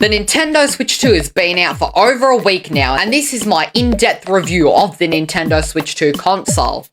The Nintendo Switch 2 has been out for over a week now, and this is my in-depth review of the Nintendo Switch 2 console.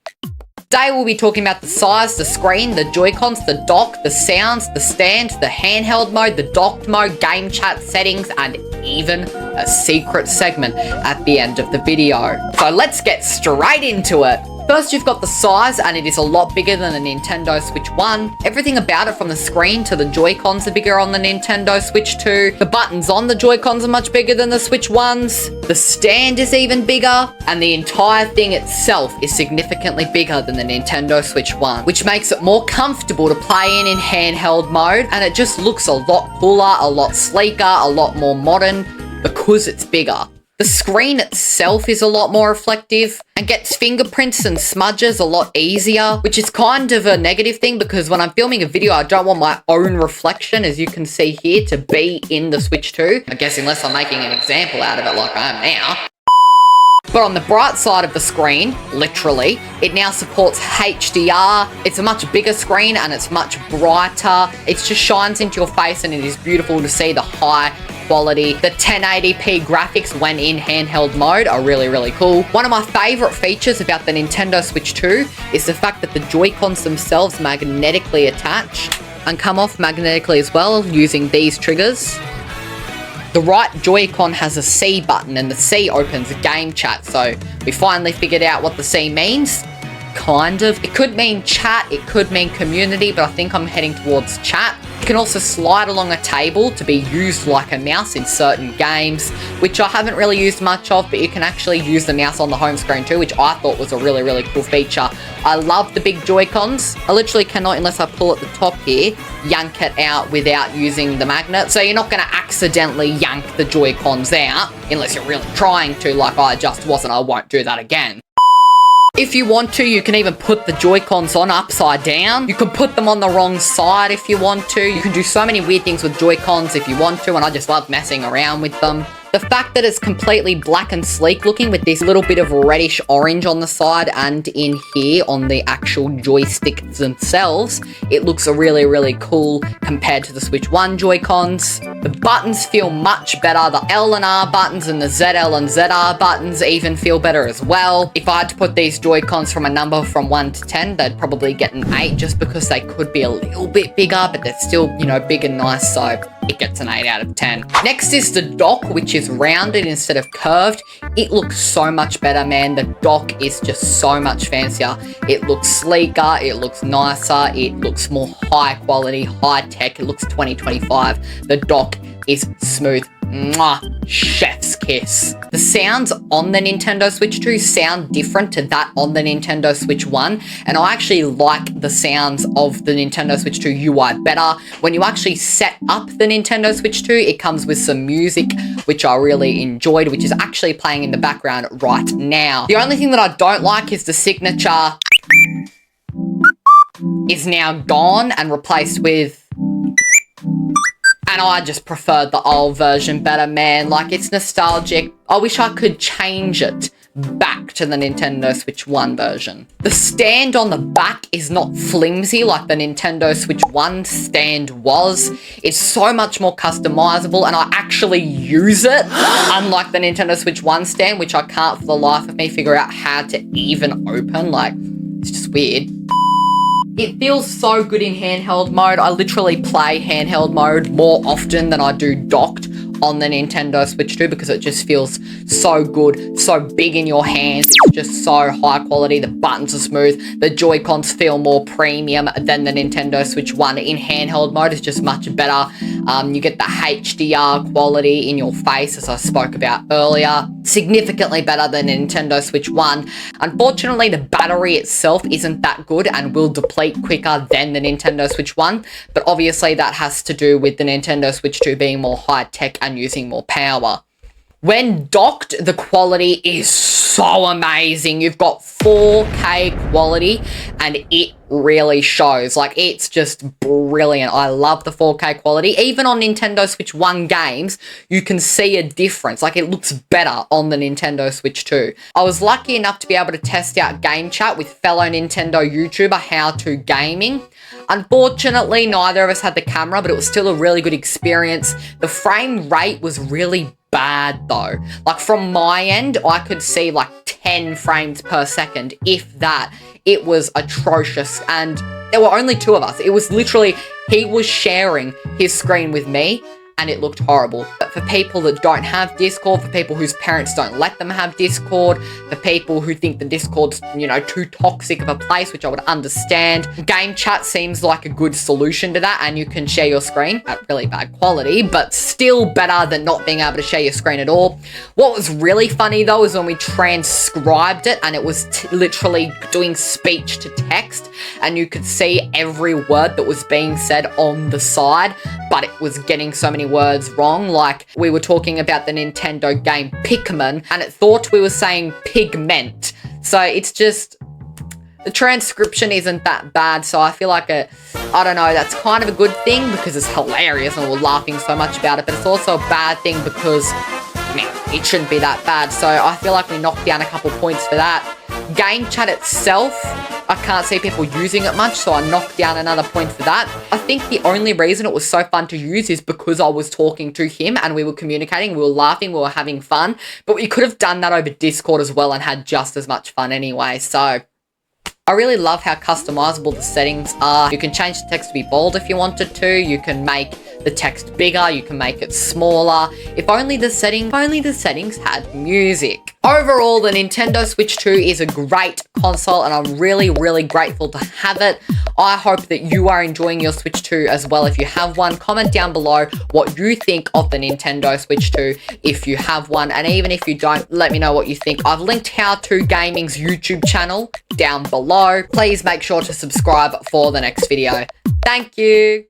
Today we'll be talking about the size, the screen, the Joy-Cons, the dock, the sounds, the stand, the handheld mode, the docked mode, game chat settings, and even a secret segment at the end of the video. So let's get straight into it. First, you've got the size, and it is a lot bigger than the Nintendo Switch 1. Everything about it, from the screen to the Joy-Cons, are bigger on the Nintendo Switch 2. The buttons on the Joy-Cons are much bigger than the Switch 1's. The stand is even bigger, and the entire thing itself is significantly bigger than the Nintendo Switch 1, which makes it more comfortable to play in handheld mode, and it just looks a lot cooler, a lot sleeker, a lot more modern because it's bigger. The screen itself is a lot more reflective and gets fingerprints and smudges a lot easier, which is kind of a negative thing because when I'm filming a video, I don't want my own reflection, as you can see here, to be in the Switch 2. I guess unless I'm making an example out of it like I am now. But on the bright side of the screen, literally, it now supports HDR. It's a much bigger screen and it's much brighter. It just shines into your face and it is beautiful to see the high quality. The 1080p graphics when in handheld mode are really, really cool. One of my favorite features about the Nintendo Switch 2 is the fact that the Joy-Cons themselves magnetically attach and come off magnetically as well using these triggers. The right Joy-Con has a C button and the C opens game chat, so we finally figured out what the C means. Kind of. It could mean chat, it could mean community, but I think I'm heading towards chat. You can also slide along a table to be used like a mouse in certain games, which I haven't really used much of, but you can actually use the mouse on the home screen too, which I thought was a really, really cool feature. I love the big Joy-Cons. I literally cannot, unless I pull at the top here, yank it out without using the magnet. So you're not going to accidentally yank the Joy-Cons out, unless you're really trying to, like I just wasn't. I won't do that again. If you want to, you can even put the Joy-Cons on upside down. You can put them on the wrong side if you want to. You can do so many weird things with Joy-Cons if you want to, and I just love messing around with them. The fact that it's completely black and sleek looking with this little bit of reddish orange on the side and in here on the actual joysticks themselves, it looks really, really cool compared to the Switch 1 Joy-Cons. The buttons feel much better. The L and R buttons and the ZL and ZR buttons even feel better as well. If I had to put these Joy-Cons from a number from 1 to 10, they'd probably get an 8 just because they could be a little bit bigger, but they're still, you know, big and nice, so it gets an 8 out of 10. Next is the dock, which is rounded instead of curved. It looks so much better, man. The dock is just so much fancier. It looks sleeker, it looks nicer, it looks more high quality, high tech. It looks 2025. The dock is smooth. Mwah, chef's kiss. The sounds on the Nintendo Switch 2 sound different to that on the Nintendo Switch 1, and I actually like the sounds of the Nintendo Switch 2 UI better. When you actually set up the Nintendo Switch 2, it comes with some music, which I really enjoyed, which is actually playing in the background right now. The only thing that I don't like is the signature is now gone and replaced with... And I just preferred the old version better, man. Like, it's nostalgic. I wish I could change it back to the Nintendo Switch 1 version. The stand on the back is not flimsy like the Nintendo Switch 1 stand was. It's so much more customizable, and I actually use it, unlike the Nintendo Switch 1 stand, which I can't for the life of me figure out how to even open. Like, it's just weird. It feels so good in handheld mode. I literally play handheld mode more often than I do docked on the Nintendo Switch 2 because it just feels so good, so big in your hands. It's just so high quality. The buttons are smooth. The Joy-Cons feel more premium than the Nintendo Switch 1. In handheld mode, it's just much better. You get the HDR quality in your face, as I spoke about earlier. Significantly better than Nintendo Switch 1. Unfortunately, the battery itself isn't that good and will deplete quicker than the Nintendo Switch 1, but obviously that has to do with the Nintendo Switch 2 being more high-tech and using more power. When docked, the quality is so amazing. You've got 4K quality and it really shows. Like, it's just brilliant. I love the 4K quality. Even on Nintendo Switch 1 games, you can see a difference. Like, it looks better on the Nintendo Switch 2. I was lucky enough to be able to test out GameChat with fellow Nintendo YouTuber How To Gaming. Unfortunately, neither of us had the camera, but it was still a really good experience. The frame rate was really bad though. Like, from my end, I could see like 10 frames per second, if that. It was atrocious, and there were only 2 of us. It was literally, he was sharing his screen with me, and it looked horrible. But for people that don't have Discord, for people whose parents don't let them have Discord, for people who think the Discord's, too toxic of a place, which I would understand, GameChat seems like a good solution to that, and you can share your screen at really bad quality, but still better than not being able to share your screen at all. What was really funny though is when we transcribed it, and it was literally doing speech to text, and you could see every word that was being said on the side, but it was getting so many words wrong. Like, we were talking about the Nintendo game Pikmin, and it thought we were saying pigment. So it's just, the transcription isn't that bad, so I feel like I don't know, that's kind of a good thing because it's hilarious and we're laughing so much about it, but it's also a bad thing because, it shouldn't be that bad. So I feel like we knocked down a couple points for that. GameChat itself, I can't see people using it much, so I knocked down another point for that. I think the only reason it was so fun to use is because I was talking to him and we were communicating, we were laughing, we were having fun, but we could have done that over Discord as well and had just as much fun anyway. So I really love how customizable the settings are. You can change the text to be bold if you wanted to. You can make the text bigger. You can make it smaller. If only the settings had music. Overall, the Nintendo Switch 2 is a great console and I'm really, really grateful to have it. I hope that you are enjoying your Switch 2 as well. If you have one, comment down below what you think of the Nintendo Switch 2 if you have one. And even if you don't, let me know what you think. I've linked How To Gaming's YouTube channel down below. Please make sure to subscribe for the next video. Thank you.